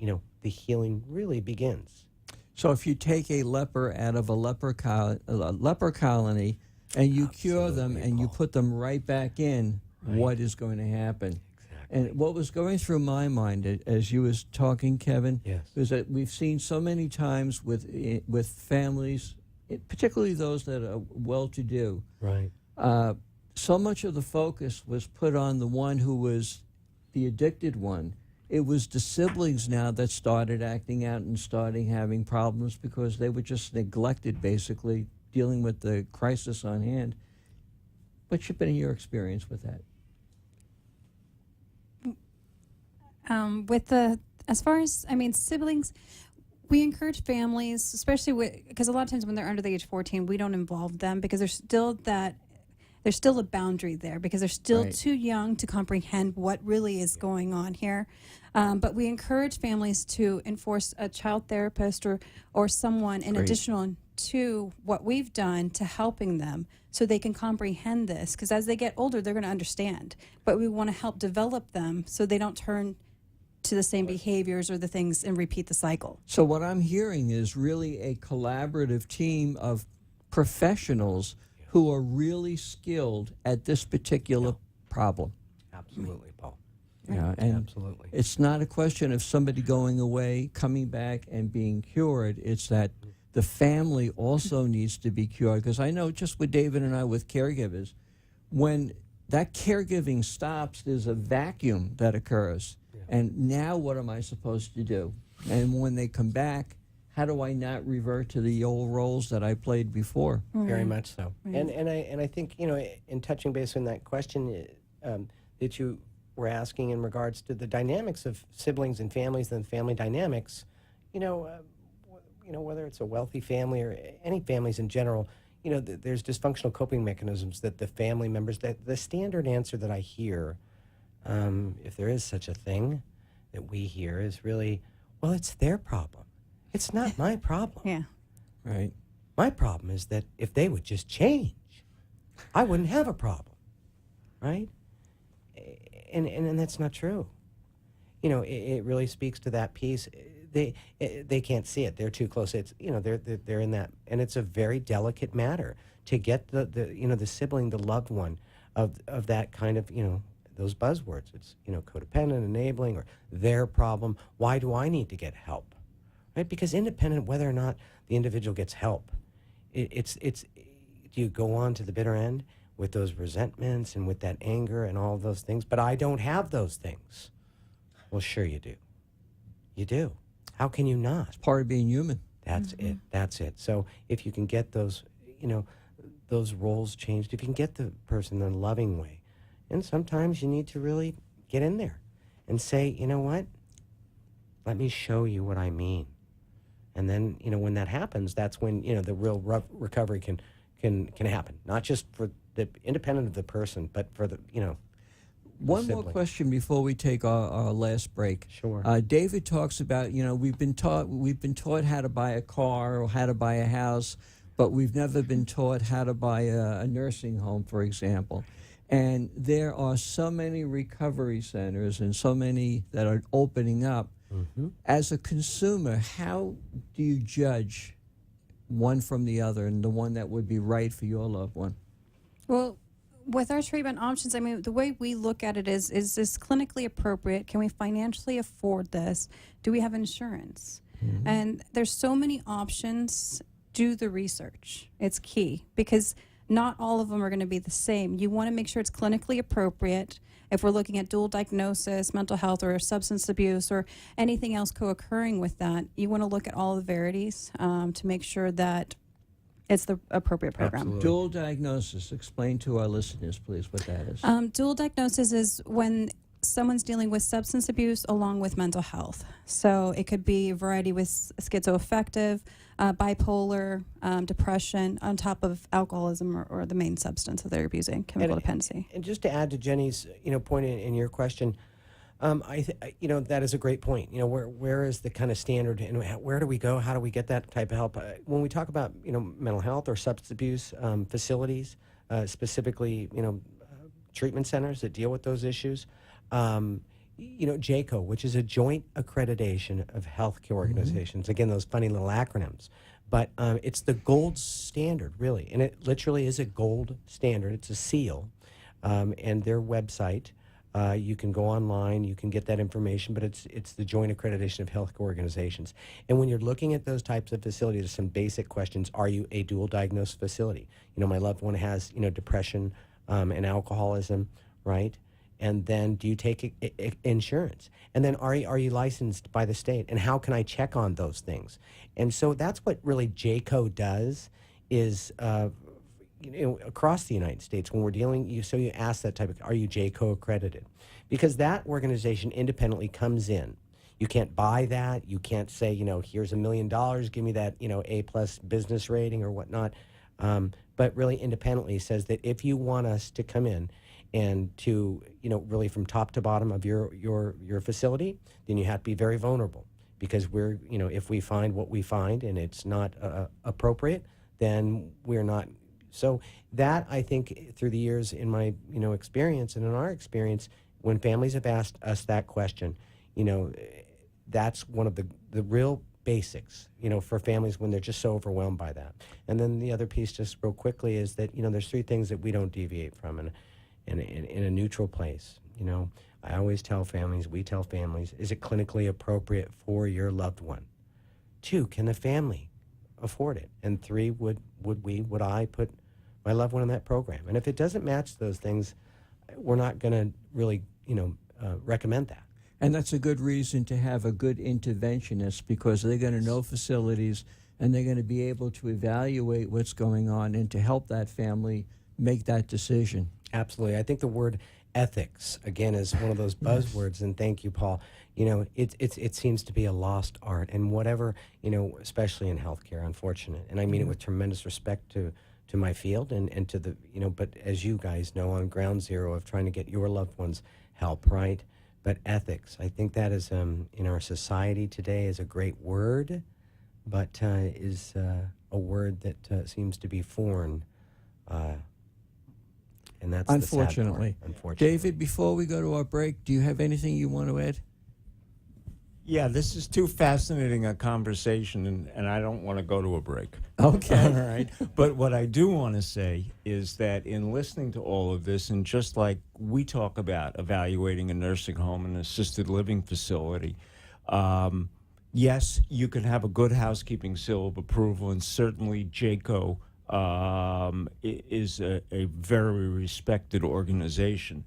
the healing really begins. So if you take a leper out of a leper colony and you cure them and you put them right back in, what is going to happen? And what was going through my mind as you was talking, Kevin, is that we've seen so many times with families, particularly those that are well-to-do, right? So much of the focus was put on the one who was the addicted one. It was the siblings now that started acting out and starting having problems because they were just neglected, basically, dealing with the crisis on hand. What's been your experience with that? With the, as far as, I mean, siblings, we encourage families, especially because a lot of times when they're under the age 14, we don't involve them because there's still a boundary there because they're still Right. too young to comprehend what really is going on here. But we encourage families to enforce a child therapist or someone in Great. additional to what we've done to helping them so they can comprehend this. Because as they get older, they're going to understand. But we want to help develop them so they don't turn to the same behaviors or the things and repeat the cycle. So what I'm hearing is really a collaborative team of professionals who are really skilled at this particular problem. Absolutely, Paul. Yeah, and Absolutely. it's not a question of somebody going away, coming back, and being cured. It's that the family also needs to be cured. Because I know just with David and I with caregivers, when that caregiving stops, there's a vacuum that occurs. And now what am I supposed to do? And when they come back, how do I not revert to the old roles that I played before? Very much so. And I think, you know, in touching base on that question that you were asking in regards to the dynamics of siblings and families and family dynamics, whether it's a wealthy family or any families in general, you know, there's dysfunctional coping mechanisms that the family members, that the standard answer that I hear, if there is such a thing that we hear, is really, well, it's their problem. It's not my problem. Yeah. Right. My problem is that if they would just change, I wouldn't have a problem, right? And that's not true. You know, it really speaks to that piece. They can't see it. They're too close. It's, you know, they're in that, and it's a very delicate matter to get the sibling, the loved one of that kind of, you know, those buzzwords. It's, you know, codependent, enabling, or their problem. Why do I need to get help? Right? Because independent of whether or not the individual gets help, it's do you go on to the bitter end with those resentments and with that anger and all of those things? But I don't have those things. Well, sure you do. You do. How can you not? It's part of being human. That's it. That's it. So if you can get those, you know, those roles changed, if you can get the person in a loving way, and sometimes you need to really get in there and say, you know what? Let me show you what I mean. And then, you know, when that happens, that's when, you know, the real recovery can happen. Not just for the independent of the person, but for the, you know, One more question before we take our last break. Sure. David talks about, you know, we've been taught how to buy a car or how to buy a house, but we've never been taught how to buy a nursing home, for example. And there are so many recovery centers and so many that are opening up. Mm-hmm. As a consumer, how do you judge one from the other and the one that would be right for your loved one? Well, with our treatment options, I mean, the way we look at it is this clinically appropriate? Can we financially afford this? Do we have insurance? Mm-hmm. And there's so many options. Do the research. It's key because not all of them are going to be the same. You want to make sure it's clinically appropriate. If we're looking at dual diagnosis, mental health, or substance abuse, or anything else co-occurring with that, you want to look at all the verities to make sure that it's the appropriate program. Absolutely. Dual diagnosis. Explain to our listeners, please, what that is. Dual diagnosis is when someone's dealing with substance abuse along with mental health. So it could be a variety with schizoaffective, bipolar, depression, on top of alcoholism or the main substance that they're abusing, chemical dependency. And just to add to Jenny's, you know, point in your question, you know, that is a great point. You know, where is the kind of standard, and where do we go? How do we get that type of help? When we talk about, you know, mental health or substance abuse facilities, specifically, you know, treatment centers that deal with those issues, you know, JACO, which is a joint accreditation of healthcare organizations. Again, those funny little acronyms. But it's the gold standard, really. And it literally is a gold standard. It's a seal. And their website, you can go online, you can get that information, but it's the joint accreditation of healthcare organizations. And when you're looking at those types of facilities, there's some basic questions. Are you a dual diagnosed facility? You know, my loved one has, you know, depression and alcoholism, right? And then do you take insurance? And then are you licensed by the state? And how can I check on those things? And so that's what really JACO does is, across the United States when we're dealing. So you ask that type of, are you JCO accredited? Because that organization independently comes in. You can't buy that. You can't say, here's $1 million, give me that, A+ business rating or whatnot. But really independently says that if you want us to come in and to, really from top to bottom of your facility, then you have to be very vulnerable, because we're, if we find what we find and it's not appropriate, then we're not. So that, I think, through the years in my, experience and in our experience, when families have asked us that question, that's one of the real basics, for families when they're just so overwhelmed by that. And then the other piece, just real quickly, is that, there's 3 things that we don't deviate from in a neutral place. I always tell families, we tell families, is it clinically appropriate for your loved one? 2, can the family afford it? And 3, would I put my loved one in that program? And if it doesn't match those things, we're not going to really, recommend that. And that's a good reason to have a good interventionist, because they're going to know facilities and they're going to be able to evaluate what's going on and to help that family make that decision. Absolutely. I think the word ethics, again, is one of those buzzwords, and thank you, Paul. It seems to be a lost art, and whatever, especially in healthcare, unfortunate. And I mean it with tremendous respect to my field and to the, but as you guys know, on ground zero of trying to get your loved ones help, right? But ethics, I think that is, in our society today, is a great word, but is a word that seems to be foreign. And that's unfortunately. The sad part, unfortunately. David, before we go to our break, do you have anything you want to add? Yeah, this is too fascinating a conversation, and I don't want to go to a break. Okay. All right. But what I do want to say is that in listening to all of this, and just like we talk about evaluating a nursing home and assisted living facility, yes, you can have a good housekeeping seal of approval, and certainly JCO is a very respected organization.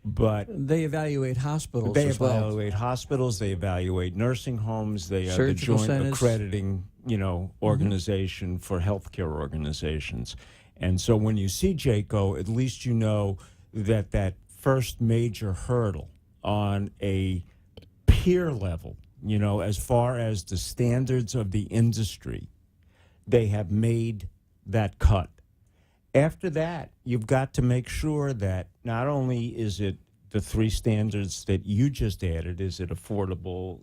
But they evaluate hospitals They as well. evaluate hospitals. They evaluate nursing homes. They are the Surgical joint centers. accrediting, organization for healthcare organizations. And so when you see JCO, at least you know that first major hurdle on a peer level, as far as the standards of the industry, they have made that cut. After that, you've got to make sure that not only is it the 3 standards that you just added, is it affordable,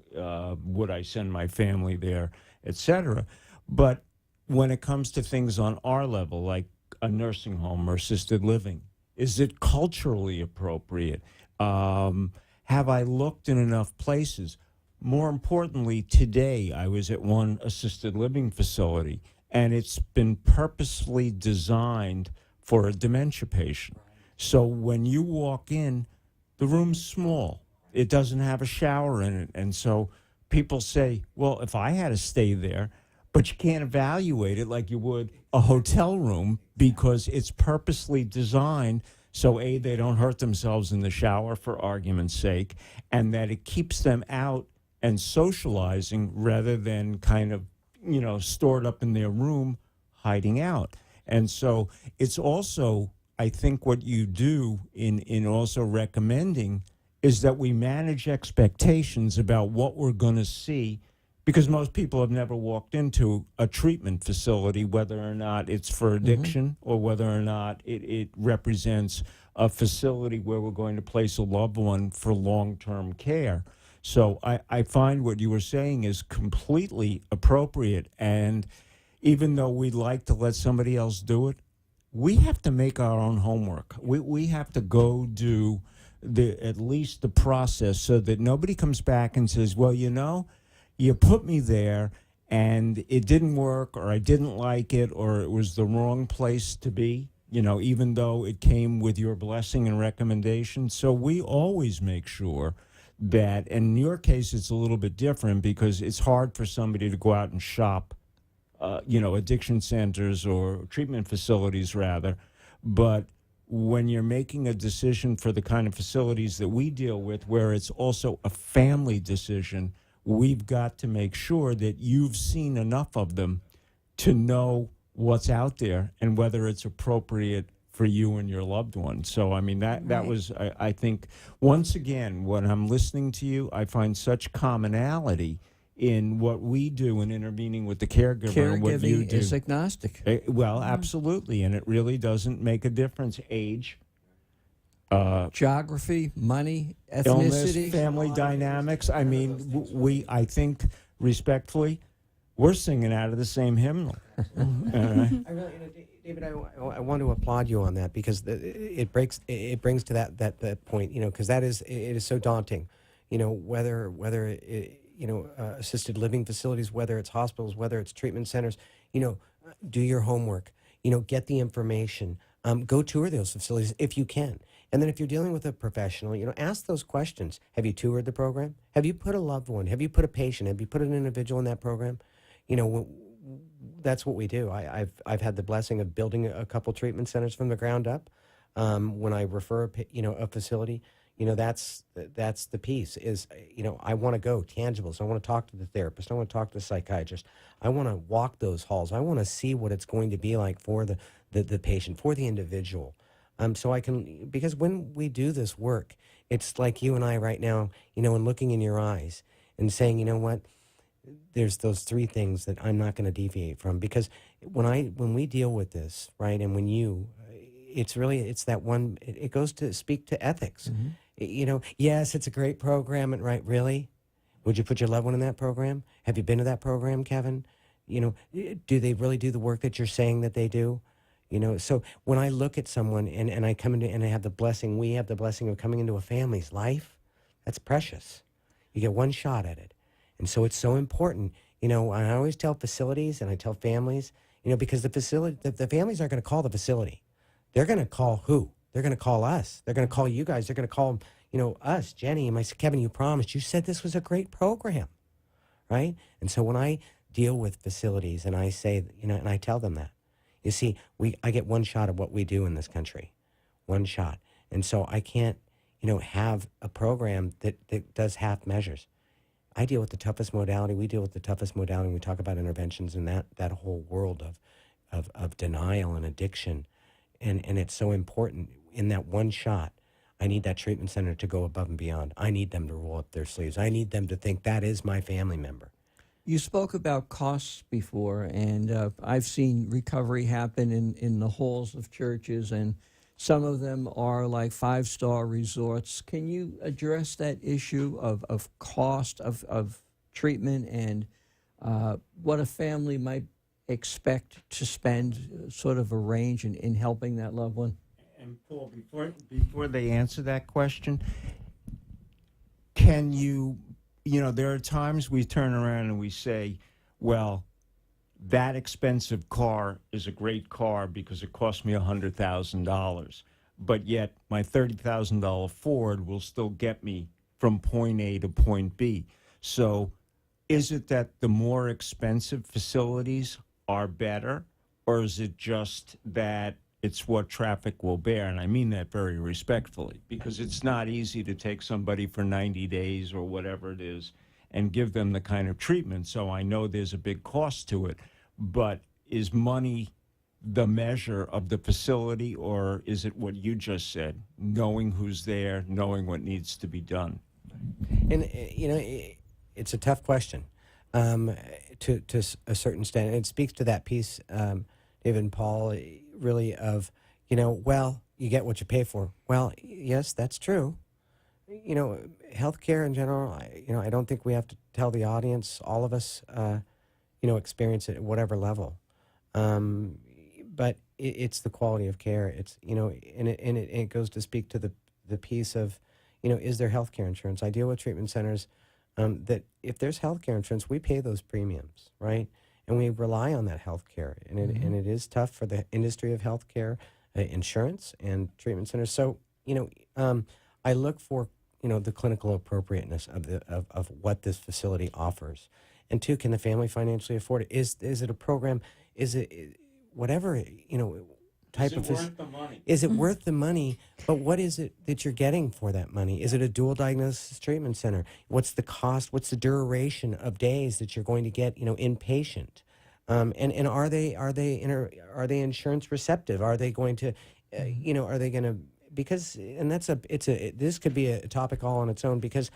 would I send my family there, et cetera, but when it comes to things on our level, like a nursing home or assisted living, is it culturally appropriate? Have I looked in enough places? More importantly, today I was at one assisted living facility, and it's been purposely designed for a dementia patient. So when you walk in, the room's small. It doesn't have a shower in it. And so people say, well, if I had to stay there, but you can't evaluate it like you would a hotel room, because it's purposely designed so, A, they don't hurt themselves in the shower, for argument's sake, and that it keeps them out and socializing rather than kind of, stored up in their room, hiding out. And so it's also, I think, what you do in also recommending is that we manage expectations about what we're going to see, because most people have never walked into a treatment facility, whether or not it's for addiction or whether or not it represents a facility where we're going to place a loved one for long-term care. So I find what you were saying is completely appropriate. And even though we'd like to let somebody else do it, we have to make our own homework. We have to go do at least the process so that nobody comes back and says, well, you put me there and it didn't work, or I didn't like it, or it was the wrong place to be, even though it came with your blessing and recommendation. So we always make sure that, and in your case, it's a little bit different because it's hard for somebody to go out and shop, addiction centers or treatment facilities rather. But when you're making a decision for the kind of facilities that we deal with, where it's also a family decision, we've got to make sure that you've seen enough of them to know what's out there and whether it's appropriate for you and your loved one. So, I mean, that was, I think, once again, when I'm listening to you, I find such commonality in what we do in intervening with the caregiver and what you Caregiving do. is agnostic. Well, absolutely, and it really doesn't make a difference. Age, Geography, money, illness, ethnicity. family dynamics. I mean, I think, respectfully, we're singing out of the same hymnal. I really, David, I want to applaud you on that because it brings to that point, because it is so daunting, whether assisted living facilities, whether it's hospitals, whether it's treatment centers, do your homework, get the information, go tour those facilities if you can. And then if you're dealing with a professional, ask those questions. Have you toured the program? Have you put a loved one? Have you put a patient? Have you put an individual in that program? That's what we do. I've had the blessing of building a couple treatment centers from the ground up. When I refer a facility, that's the piece is, I want to go tangibles. I want to talk to the therapist. I want to talk to the psychiatrist. I want to walk those halls. I want to see what it's going to be like for the patient, for the individual. So I can, because when we do this work, it's like you and I right now, and looking in your eyes and saying, you know what, there's those three things that I'm not going to deviate from, because when we deal with this, right, and when it's that one, it goes to speak to ethics. Mm-hmm. Yes, it's a great program, and right, really? Would you put your loved one in that program? Have you been to that program, Kevin? Do they really do the work that you're saying that they do? So when I look at someone and I come into, and I have the blessing, we have the blessing of coming into a family's life, that's precious. You get one shot at it. And so it's so important, I always tell facilities and I tell families, because the families aren't going to call the facility. They're going to call who? They're going to call us. They're going to call you guys. They're going to call, us, Jenny. And I said, Kevin, you promised. You said this was a great program, right? And so when I deal with facilities and I say, and I tell them that, you see, I get one shot of what we do in this country, one shot. And so I can't, have a program that does half measures. I deal with the toughest modality. We deal with the toughest modality. We talk about interventions and that whole world of denial and addiction. And it's so important in that one shot. I need that treatment center to go above and beyond. I need them to roll up their sleeves. I need them to think that is my family member. You spoke about costs before, and I've seen recovery happen in the halls of churches, and some of them are like 5-star resorts. Can you address that issue of cost of treatment and what a family might expect to spend, sort of a range in helping that loved one? And Paul, before they answer that question, can you, there are times we turn around and we say, well, that expensive car is a great car because it cost me $100,000, but yet my $30,000 Ford will still get me from point A to point B. So is it that the more expensive facilities are better, or is it just that it's what traffic will bear? And I mean that very respectfully, because it's not easy to take somebody for 90 days or whatever it is and give them the kind of treatment. So I know there's a big cost to it, but is money the measure of the facility, or is it what you just said, knowing who's there, knowing what needs to be done? And, it's a tough question to a certain extent. And it speaks to that piece, David and Paul, really of, well, you get what you pay for. Well, yes, that's true. Healthcare in general, I don't think we have to tell the audience, all of us, experience it at whatever level. But it's the quality of care. It's, and it goes to speak to the piece of, is there healthcare insurance? I deal with treatment centers that if there's healthcare insurance, we pay those premiums, right? And we rely on that healthcare. And it is tough for the industry of healthcare, insurance and treatment centers. So, I look for, the clinical appropriateness of what this facility offers. And two, can the family financially afford it? Is it a program? Is it whatever, type of... Is it worth the money? Is it worth the money? But what is it that you're getting for that money? Is it a dual diagnosis treatment center? What's the cost? What's the duration of days that you're going to get, inpatient? And are they insurance receptive? Are they going to, are they going to, because, and this could be a topic all on its own, because,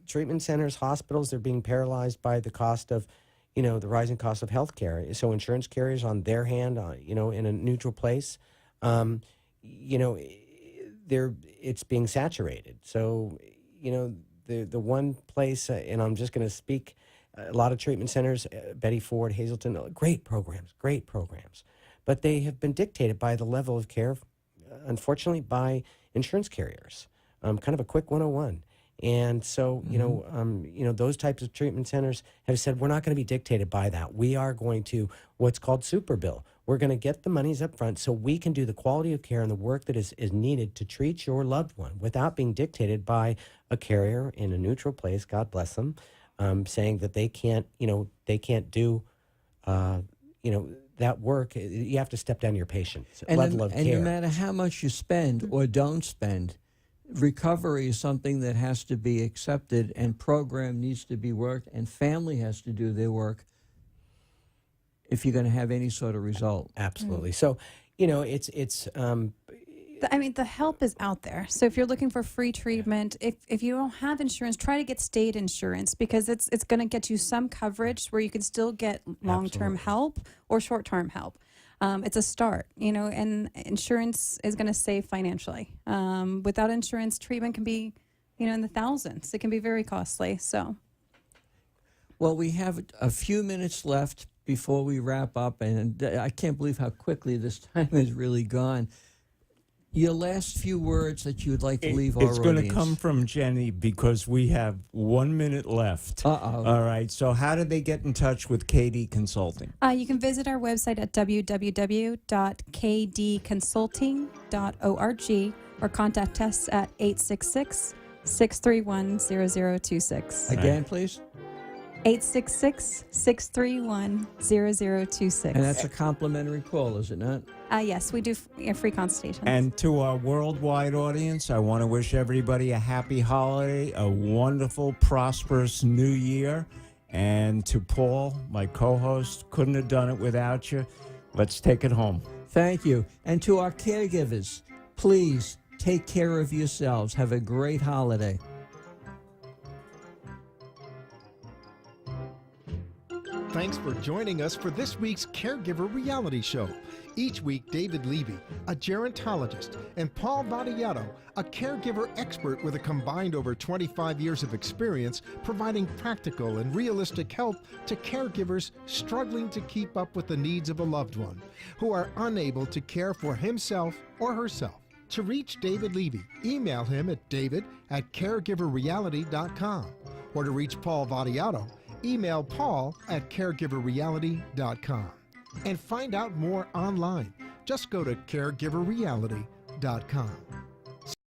treatment centers, hospitals, they're being paralyzed by the cost of, the rising cost of healthcare. So insurance carriers on their hand, in a neutral place, it's being saturated. So, the one place, and I'm just going to speak, a lot of treatment centers, Betty Ford, Hazleton, great programs, but they have been dictated by the level of care, unfortunately, by insurance carriers. Kind of a quick 101. And so, those types of treatment centers have said, we're not going to be dictated by that. We are going to what's called super bill. We're going to get the monies up front so we can do the quality of care and the work that is needed to treat your loved one without being dictated by a carrier in a neutral place, God bless them, saying that they can't do, that work. You have to step down your patient's level of care. And no matter how much you spend or don't spend, recovery is something that has to be accepted, and program needs to be worked, and family has to do their work if you're going to have any sort of result. Absolutely. So, it's the help is out there. So if you're looking for free treatment, if you don't have insurance, try to get state insurance, because it's going to get you some coverage where you can still get long-term help or short-term help. It's a start, and insurance is going to save financially. Without insurance, treatment can be, in the thousands. It can be very costly. So, well, we have a few minutes left before we wrap up, and I can't believe how quickly this time has really gone. Your last few words that you would like to leave our audience. It's going to come from Jenny, because we have 1 minute left. Uh-oh. All right. So how do they get in touch with KD Consulting? You can visit our website at www.kdconsulting.org or contact us at 866-631-0026. Again, please. 866-631-0026. And that's a complimentary call, is it not? Yes, we do free consultations. And to our worldwide audience, I want to wish everybody a happy holiday, a wonderful, prosperous new year. And to Paul, my co-host, couldn't have done it without you. Let's take it home. Thank you. And to our caregivers, please take care of yourselves. Have a great holiday. Thanks for joining us for this week's Caregiver reality show. Each week, David Levy, a gerontologist, and Paul Vadiato, a caregiver expert with a combined over 25 years of experience, providing practical and realistic help to caregivers struggling to keep up with the needs of a loved one who are unable to care for himself or herself. To reach David Levy, email him at david@caregiverreality.com, or to reach Paul Vadiato, email paul@caregiverreality.com. And find out more online. Just go to caregiverreality.com.